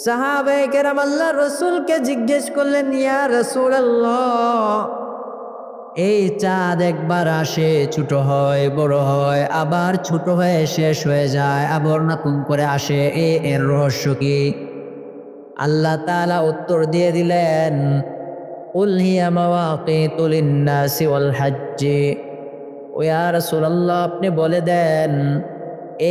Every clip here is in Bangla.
সাহাবায়ে কেরাম আল্লাহ রসুলকে জিজ্ঞেস করলেন, ইয়া রাসূলুল্লাহ, এই চাঁদ একবার আসে, ছোট হয়, বড় হয়, আবার ছোট হয়ে শেষ হয়ে যায়, আবার নতুন করে আসে, এর রহস্য কি? আল্লাহ তাআলা উত্তর দিয়ে দিলেন, কুল হিয়া মাওয়াকিতু লিন-নাসি ওয়াল হজ্জি। ও ইয়া রাসূলুল্লাহ, আপনি বলে দেন,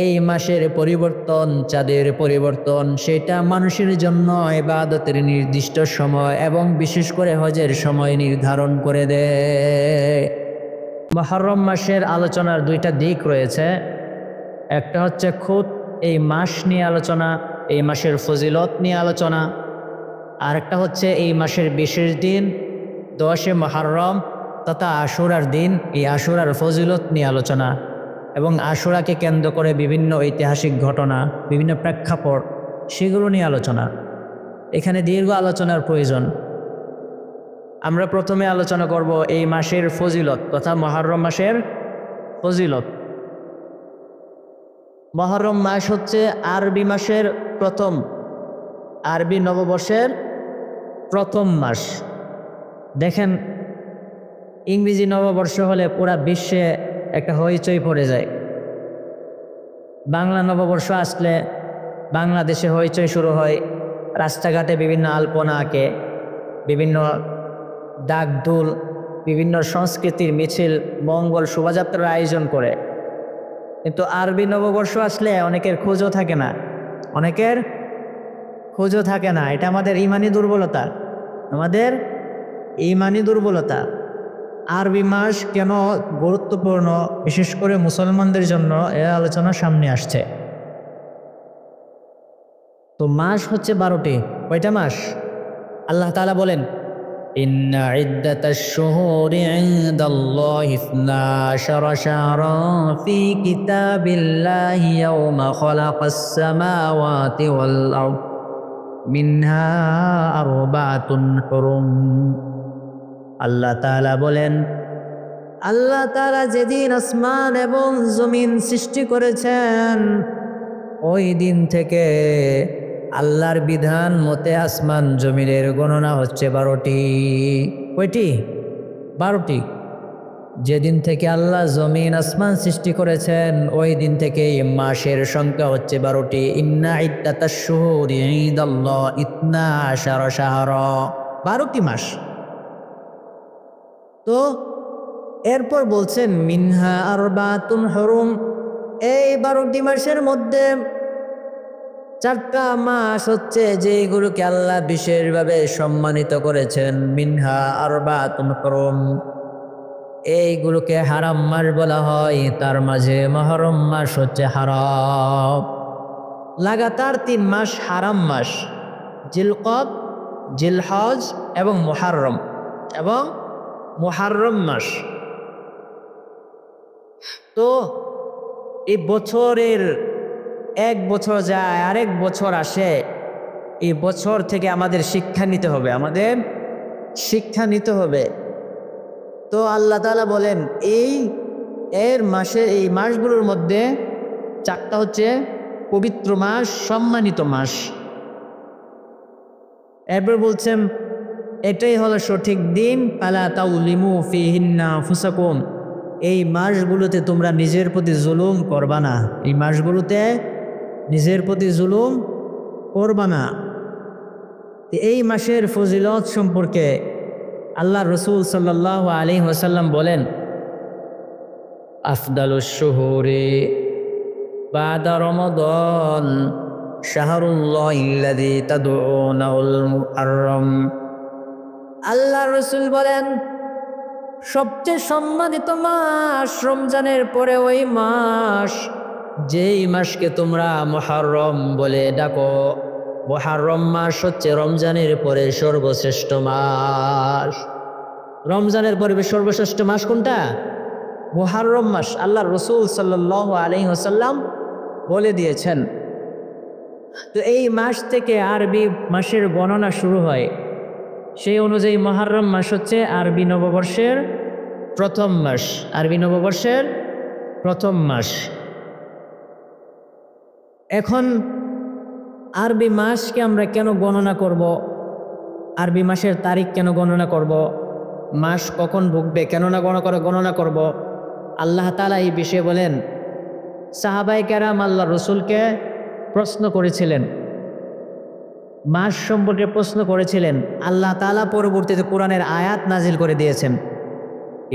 এই মাসের পরিবর্তন, চাঁদের পরিবর্তন, সেটা মানুষের জন্য ইবাদতের নির্দিষ্ট সময় এবং বিশেষ করে হজের সময় নির্ধারণ করে দেয়। মুহররম মাসের আলোচনার দুইটা দিক রয়েছে। একটা হচ্ছে খুদ এই মাস নিয়ে আলোচনা, এই মাসের ফজিলত নিয়ে আলোচনা। আর একটা হচ্ছে এই মাসের বিশেষ দিন 10 মুহররম তথা আশুরার দিন, এই আশুরার ফজিলত নিয়ে আলোচনা এবং আশুরাকে কেন্দ্র করে বিভিন্ন ঐতিহাসিক ঘটনা, বিভিন্ন প্রেক্ষাপট, সেগুলো নিয়ে আলোচনা। এখানে দীর্ঘ আলোচনার প্রয়োজন। আমরা প্রথমে আলোচনা করব এই মাসের ফজিলত তথা মুহররম মাসের ফজিলত। মুহররম মাস হচ্ছে আরবি মাসের প্রথম, আরবি নববর্ষের প্রথম মাস। দেখেন, ইংরেজি নববর্ষ হলে পুরা বিশ্বে একটা হইচই পড়ে যায়। বাংলা নববর্ষ আসলে বাংলাদেশে হইচই শুরু হয়। রাস্তাঘাটে বিভিন্ন আলপনা আঁকে, বিভিন্ন ডাকডোল, বিভিন্ন সংস্কৃতির মিছিল, মঙ্গল শোভাযাত্রার আয়োজন করে। কিন্তু আরবি নববর্ষ আসলে অনেকের খোঁজও থাকে না, অনেকের খোঁজও থাকে না। এটা আমাদের ইমানি দুর্বলতা, আমাদের ইমানি দুর্বলতা। আরবি মাস কেন গুরুত্বপূর্ণ, বিশেষ করে মুসলমানদের জন্য, এর আলোচনা সামনে আসছে। তো মাস হচ্ছে 12টি। কয়টা মাস? আল্লাহ তাআলা বলেন, ইন্না ইদ্দাতাশ শুহুরি ইনদাল্লাহি 12 শাহরান ফি কিতাবিল্লাহি ইয়াওমা খালাকাস সামাওয়াতি ওয়াল আরদ মিনহা আরবাতুন হুরুম। আল্লাহ তাআলা বলেন, আল্লাহ তাআলা যেদিন আসমান এবং জমিন সৃষ্টি করেছেন, ওই দিন থেকে আল্লাহর বিধান মতে আসমান জমিনের গণনা হচ্ছে 12টি। কয়টি? 12টি। যেদিন থেকে আল্লাহ জমিন আসমান সৃষ্টি করেছেন, ওই দিন থেকে মাসের সংখ্যা হচ্ছে 12টি। ইন্না ইদ্দাতাশ শুহুরি ইনদাল্লাহি 12 শাহরা, 12টি মাস। তো এরপর বলছেন, মিনহা আরবাতুন হুরুম, এই 12টি মাসের মধ্যে 4টা মাস হচ্ছে যেগুলোকে আল্লাহ বিশেষভাবে সম্মানিত করেছেন। মিনহা আরবাতুন হুরুম, এইগুলোকে হারাম মাস বলা হয়। তার মাঝে মুহররম মাস হচ্ছে হারাম। লাগাতার 3 মাস হারাম মাস, জিলকদ, জিলহজ এবং মুহররম মাস। তো এই বছরের এক বছর যায়, আরেক বছর আসে। এই বছর থেকে আমাদের শিক্ষা নিতে হবে, আমাদের শিক্ষা নিতে হবে। তো আল্লাহ তাআলা বলেন, এই মাসগুলোর মধ্যে 4টা হচ্ছে পবিত্র মাস, সম্মানিত মাস। এরপর বলছেন, এটাই হলো সঠিক দিন, ফালা তাউলিমু ফিহিন্না আনফুসাকুম, এই মাসগুলোতে তোমরা নিজের প্রতি জুলুম করবা না, এই মাসগুলোতে নিজের প্রতি জুলুম করবা না। এই মাসের ফজিলত সম্পর্কে আল্লাহ রসুল সাল্লাল্লাহু আলাইহি ওয়াসাল্লাম বলেন, আফদালুশ শুহুরি বাদা রমাদান শাহরুল্লাহিল্লাযী তাদউনাহুল মুহররম। আল্লাহ রসুল বলেন, সবচেয়ে সম্মানিত মাস রমজানের পরে ওই মাস, যেই মাসকে তোমরা মুহররম বলে ডাকো। মুহররম মাস হচ্ছে রমজানের পরে সর্বশ্রেষ্ঠ মাস। রমজানের পরে সর্বশ্রেষ্ঠ মাস কোনটা? মুহররম মাস। আল্লাহ রসুল সাল্লাল্লাহু আলাইহি ওয়াসাল্লাম বলে দিয়েছেন। তো এই মাস থেকে আরবি মাসের গণনা শুরু হয়। সেই অনুযায়ী মুহররম মাস হচ্ছে আরবি নববর্ষের প্রথম মাস, আরবি নববর্ষের প্রথম মাস। এখন আরবি মাসকে আমরা কেন গণনা করব? আরবি মাসের তারিখ কেন গণনা করব? মাস কখন ঢুকবে কেন না গণনা করব? আল্লাহ তাআলা এই বিষয়ে বলেন, সাহাবায়ে কেরাম আল্লাহ রসুলকে প্রশ্ন করেছিলেন, মাস সম্পর্কে প্রশ্ন করেছিলেন। আল্লাহ তাআলা পরবর্তীতে কোরআনের আয়াত নাজিল করে দিয়েছেন,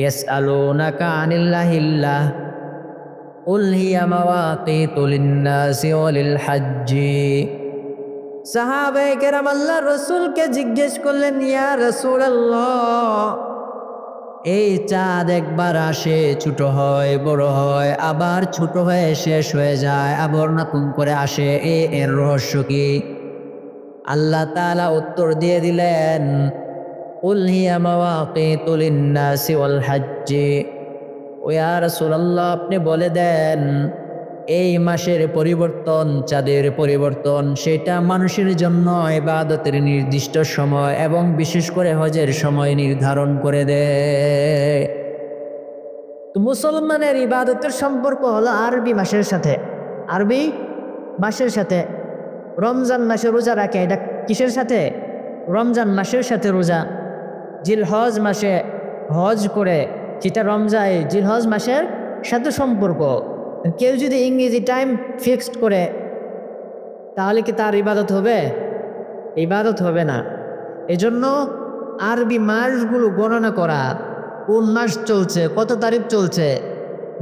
ইয়াসআলুনাকা আনিল্লাহিল্লাহ কুল হিয়া মাওয়াকিতু লিন-নাসি ওয়া লিল-হাজ্জি। সাহাবায়ে কেরাম আল্লাহ রসুলকে জিজ্ঞেস করলেন, ইয়া রাসূলুল্লাহ, এই চাঁদ একবার আসে, ছোট হয়, বড় হয়, আবার ছোট হয়ে শেষ হয়ে যায়, আবার নতুন করে আসে, এর রহস্য কি? আল্লাহ তাআলা উত্তর দিয়ে দিলেন, কুল হিয়া মাওয়াকিতু লিন-নাসি ওয়াল হাজ্জি। ও ইয়া রাসূলুল্লাহ, আপনি বলে দেন, এই মাসের পরিবর্তন, চাঁদের পরিবর্তন, সেটা মানুষের জন্য ইবাদতের নির্দিষ্ট সময় এবং বিশেষ করে হজের সময় নির্ধারণ করে দেয়। তো মুসলমানের ইবাদতের সম্পর্ক হলো আরবি মাসের সাথে। আরবি মাসের সাথে রমজান মাসে রোজা রাখে, এটা কিসের সাথে? রমজান মাসের সাথে রোজা। জিলহজ মাসে হজ করে, যেটা রমজান, জিলহজ মাসের সাথে সম্পর্ক। কেউ যদি ইংরেজি টাইম ফিক্সড করে, তাহলে কি তার ইবাদত হবে? ইবাদত হবে না। এজন্য আরবি মাসগুলো গণনা করা, কোন মাস চলছে, কত তারিখ চলছে,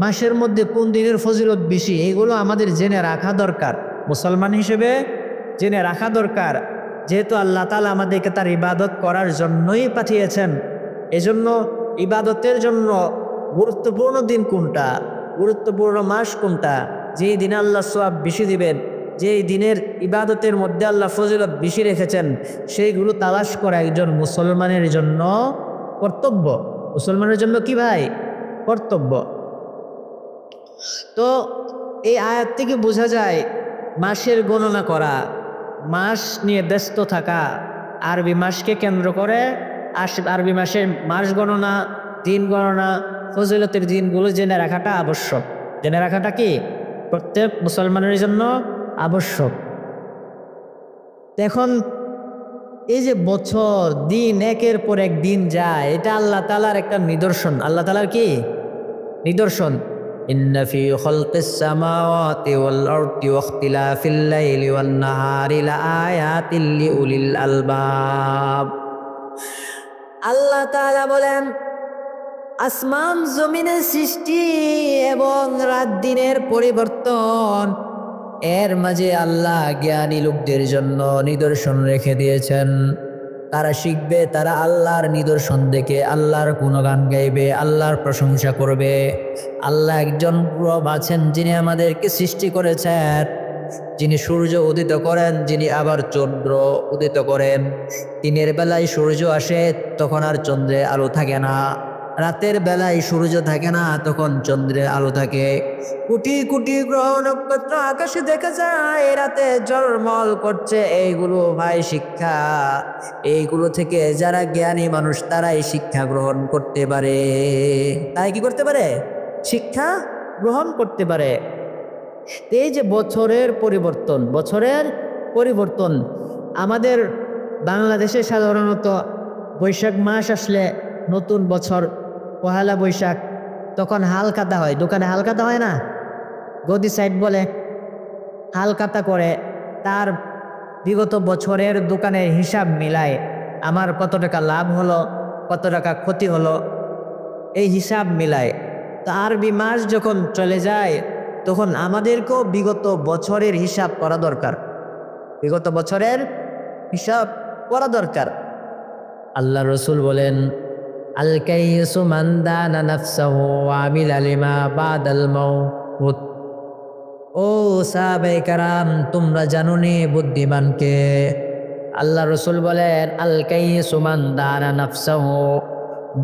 মাসের মধ্যে কোন দিনের ফজিলত বেশি, এগুলো আমাদের জেনে রাখা দরকার। মুসলমান হিসেবে জেনে রাখা দরকার, যেহেতু আল্লাহ তাআলা আমাদেরকে তার ইবাদত করার জন্যই পাঠিয়েছেন। এজন্য ইবাদতের জন্য গুরুত্বপূর্ণ দিন কোনটা, গুরুত্বপূর্ণ মাস কোনটা, যেই দিনে আল্লাহ সওয়াব বেশি দিবেন, যেই দিনের ইবাদতের মধ্যে আল্লাহ ফজিলত বেশি রেখেছেন, সেইগুলো তালাশ করা একজন মুসলমানের জন্য কর্তব্য। মুসলমানের জন্য কি ভাই? কর্তব্য। তো এই আয়াত থেকে বোঝা যায় মাসের গণনা করা, মাস নিয়ে ব্যস্ত থাকা, আরবি মাসকে কেন্দ্র করে আরবি মাসের মাস গণনা, দিন গণনা, ফজিলতের দিনগুলো জেনে রাখাটা আবশ্যক। জেনে রাখাটা কি প্রত্যেক মুসলমানের জন্য আবশ্যক। এখন এই যে বছর, দিন একের পর এক দিন যায়, এটা আল্লাহ তাআলার একটা নিদর্শন। আল্লাহ তাআলার কি নিদর্শন? ইন্না ফি খালকিস সামাওয়াতি ওয়াল আরদি ওয়া ইখতিলাফিল লাইলি ওয়ান নাহারি লাআয়াতিল লিউলিল আলবাব। আল্লাহ তাআলা বলেন, আসমান জমিনের সৃষ্টি এবং রাত দিনের পরিবর্তন, এর মাঝে আল্লাহ জ্ঞানী লোকদের জন্য নিদর্শন রেখে দিয়েছেন। তারা শিখবে, তারা আল্লাহর নিদর্শন দেখে আল্লাহর গুণগান গাইবে, আল্লাহর প্রশংসা করবে। আল্লাহ একজন রব আছেন, যিনি আমাদেরকে সৃষ্টি করেছেন, যিনি সূর্য উদিত করেন, যিনি আবার চন্দ্র উদিত করেন। দিনের বেলায় সূর্য আসে, তখন আর চন্দ্রে আলো থাকে না। রাতের বেলায় সূর্য থাকে না, তখন চন্দ্রের আলো থাকে। কোটি কোটি গ্রহ নক্ষত্র আকাশে দেখা যায়, রাতে ঝলমল করছে। এইগুলো ভাই শিক্ষা। এইগুলো থেকে যারা জ্ঞানী মানুষ, তারাই শিক্ষা গ্রহণ করতে পারে। তাই কি করতে পারে? শিক্ষা গ্রহণ করতে পারে। এই যে বছরের পরিবর্তন আমাদের বাংলাদেশে সাধারণত বৈশাখ মাস আসলে নতুন বছর, পহেলা বৈশাখ, তখন হাল কাটা হয়। দোকানে হাল কাটা হয় না, গদি সাইড বলে, হাল কাটা করে তার বিগত বছরের দোকানের হিসাব মিলায়, আমার কত টাকা লাভ হলো, কত টাকা ক্ষতি হলো, এই হিসাব মিলায়। তো আরবি মাস যখন চলে যায়, তখন আমাদেরকেও বিগত বছরের হিসাব করা দরকার। বিগত বছরের হিসাব করা দরকার। আল্লাহ রসুল বলেন, আল কাইয়িসু মান দানা নাফসাহু ওয়া আমিলা লিমা বাদাল মাউত। ও সাহাবায়ে কেরাম, তোমরা জানো নি বুদ্ধিমানকে? আল্লাহ রসুল বলেন, আল কাইয়িসু মান দানা নাফসাহু,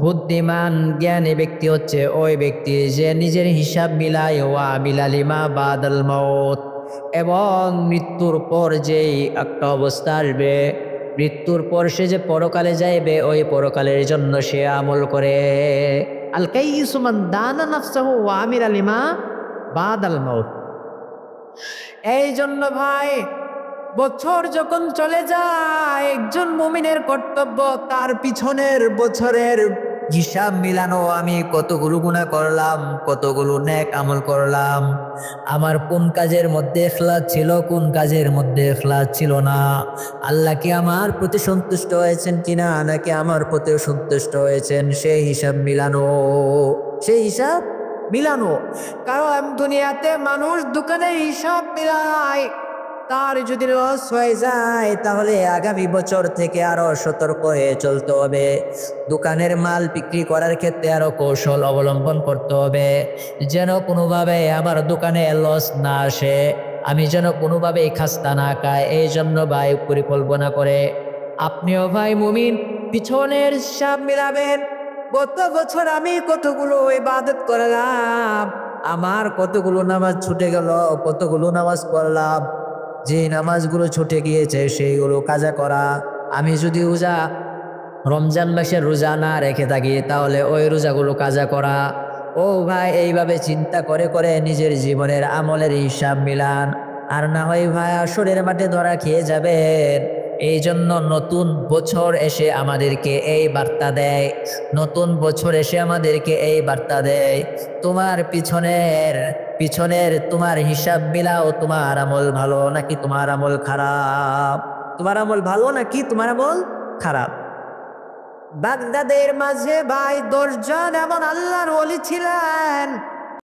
বুদ্ধিমান জ্ঞানী ব্যক্তি হচ্ছে ওই ব্যক্তি যে নিজের হিসাব মিলায়, ওয়া আমিলা লিমা বাদাল মাউত, এবং মৃত্যুর পর যেই একটা অবস্থা আসবে, মৃত্যুর পর সে যে পরকালে যাইবে, ওই পরকালের জন্য সে আমল করে। আল কাইয়িসু মান দানা নাফসাহু ওয়া আমিলা লিমা বাদাল মাউত। এই জন্য ভাই, বছর যখন চলে যায়, একজন মুমিনের কর্তব্য তার পিছনের বছরের হিসাব মিলানো। আমি কতগুলো গুনাহ করলাম, কতগুলো নেক আমল করলাম, আমার কোন কাজের মধ্যে ইখলাস ছিল, কোন কাজের মধ্যে ইখলাস ছিল না, আল্লাহ কি আমার প্রতি সন্তুষ্ট হয়েছেন কিনা, নাকি আমার প্রতি সন্তুষ্ট হয়েছেন, সেই হিসাব মিলানো, সেই হিসাব মিলানো। কারণ দুনিয়াতে মানুষ দোকানে হিসাব মিলায়, তার যদি লস হয়ে যায় তাহলে আগামী বছর থেকে আরো সতর্ক হয়ে চলতে হবে। দোকানের মাল বিক্রি করার ক্ষেত্রে আরো কৌশল অবলম্বন করতে হবে, যেন কোনোভাবে আমার দোকানে লস না আসে, আমি যেন কোনোভাবে খাস্তা না খাই। এই জন্য ভাই পরিকল্পনা করে আপনিও ভাই মুমিন পিছনের হিসাব মিলাবেন। গত বছর আমি কতগুলো ইবাদত করলাম, আমার কতগুলো নামাজ ছুটে গেল, কতগুলো নামাজ পড়লাম, যে নামাজগুলো ছুটে গিয়েছে সেইগুলো কাজা করা। আমি যদি রমজান মাসের রোজা না রেখে থাকি তাহলে ওই রোজাগুলো কাজা করা। ও ভাই, এইভাবে চিন্তা করে করে নিজের জীবনের আমলের হিসাব মিলান, আর না হয় ভাই আসরের মাঠে ধরা খেয়ে যাবেন। এই জন্য নতুন বছর এসে আমাদেরকে এই বার্তা দেয়, নতুন বছর এসে আমাদেরকে এই বার্তা দেয়, তোমার পিছনের পিছনের তোমার হিসাব মিলাও, তোমার আমল ভালো নাকি তোমার আমল খারাপ, তোমার আমল ভালো নাকি তোমার আমল খারাপ। বাগদাদের মাঝে ভাই 10 জন এমন আল্লাহর ওলি ছিলেন,